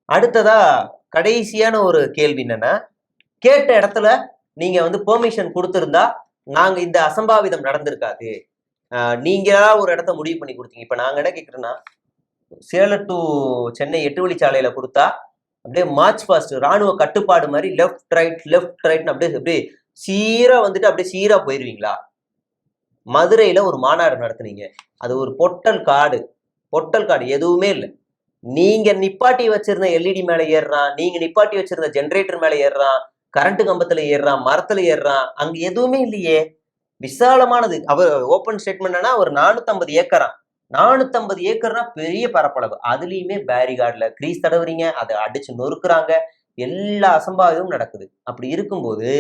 அடுத்ததா கடைசியான ஒரு கேள்வி என்னன்னா, கேட்ட இடத்துல நீங்க வந்து பெர்மிஷன் கொடுத்திருந்தா நாங்க இந்த அசம்பாவிதம் நடந்திருக்காது. நீங்களா ஒரு இடத்த முடிவு பண்ணி கொடுத்தீங்க. இப்ப நாங்க என்ன கேட்கிறேன்னா, சேலம் டு சென்னை 8 வழிச்சாலையில கொடுத்தா அப்படியே மார்ச் பாஸ்ட் ராணுவ கட்டுப்பாடு மாதிரி லெஃப்ட் ரைட்னு அப்படியே அப்படியே சீரா வந்துட்டு அப்படியே சீரா போயிருவீங்களா? மதுரையில ஒரு மாநாடு நடத்துனீங்க. அது ஒரு பொட்டல் காடு எதுவுமே இல்லை. நீங்க நிப்பாட்டி வச்சிருந்த எல்இடி மேல ஏறுறான், நீங்க நிப்பாட்டி வச்சிருந்த ஜெனரேட்டர் மேல ஏறுறான், கரண்ட் கம்பத்துல ஏறுறான், மரத்துல ஏறுறான், அங்க எதுவுமே இல்லையே. விசாலமானது. அவர் ஓப்பன் ஸ்டேட்மெண்ட்னா ஒரு 450 ஏக்கரா. 450 ஏக்கர்னா பெரிய பரப்பளவு. அதுலயுமே பேரிகார்ட்ல கிரீஸ் தடவுறீங்க, அதை அடிச்சு நொறுக்குறாங்க, எல்லா அசம்பாவிதமும் நடக்குது. அப்படி இருக்கும்போது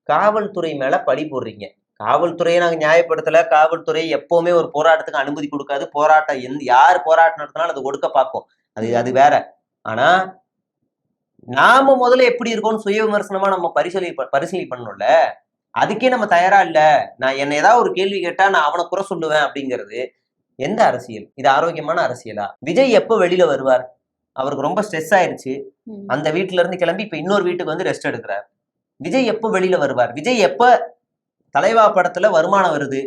காவல்துறை மேல பழி போடுறீங்க. காவல்துறையை நாங்க நியாயப்படுத்தல. காவல்துறை எப்பவுமே ஒரு போராட்டத்துக்கு அனுமதி கொடுக்காது. போராட்டம் யார் போராட்டம் நடத்தினாலும் அது ஒடுக்க பார்க்கும். அது வேற. ஆனா நாம முதல்ல எப்படி இருக்கோம்னு சுய விமர்சனமா நம்ம பரிசீலனை பண்ணணும்ல. அதுக்கே நம்ம தயாரா இல்ல. நான் என்ன ஏதாவது ஒரு கேள்வி கேட்டா நான் அவனை குறை சொல்லுவேன் அப்படிங்கிறது எந்த அரசியல்? இது ஆரோக்கியமான அரசியலா? விஜய் எப்ப வெளியில வருவார்? அவருக்கு ரொம்ப ஸ்ட்ரெஸ் ஆயிருச்சு. அந்த வீட்டுல இருந்து கிளம்பி இப்ப இன்னொரு வீட்டுக்கு வந்து ரெஸ்ட் எடுக்கிறார். விஜய் எப்ப வெளியில வருவார்? விஜய் எப்ப தலைவா படத்துல வருமானம் வருது,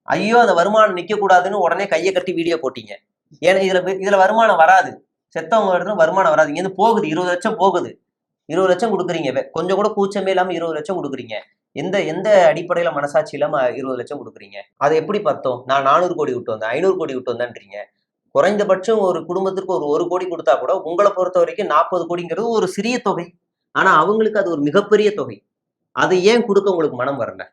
ஐயோ அந்த வருமானம் நிக்க கூடாதுன்னு உடனே கையை கட்டி வீடியோ போட்டீங்க. ஏன்னா இதுல வருமானம் வராது. செத்தவங்க இடத்துல வருமானம் வராது. இங்க இருந்து போகுது 20 லட்சம் போகுது. 20 லட்சம் கொடுக்குறீங்க. கொஞ்சம் கூட கூச்சமே இல்லாம 20 லட்சம் கொடுக்குறீங்க. எந்த அடிப்படையில மனசாட்சி இல்லாம 20 லட்சம் கொடுக்குறீங்க? அதை எப்படி பார்த்தோம்? நான் 400 கோடி விட்டு வந்தேன், 500 கோடி விட்டு வந்தேன்றீங்க. குறைந்தபட்சம் ஒரு குடும்பத்திற்கு ஒரு 1 கோடி கொடுத்தா கூட உங்களை பொறுத்த வரைக்கும் 40 கோடிங்கிறது ஒரு சிறிய தொகை. ஆனா அவங்களுக்கு அது ஒரு மிகப்பெரிய தொகை. அதை ஏன் கொடுக்க உங்களுக்கு மனம் வரல?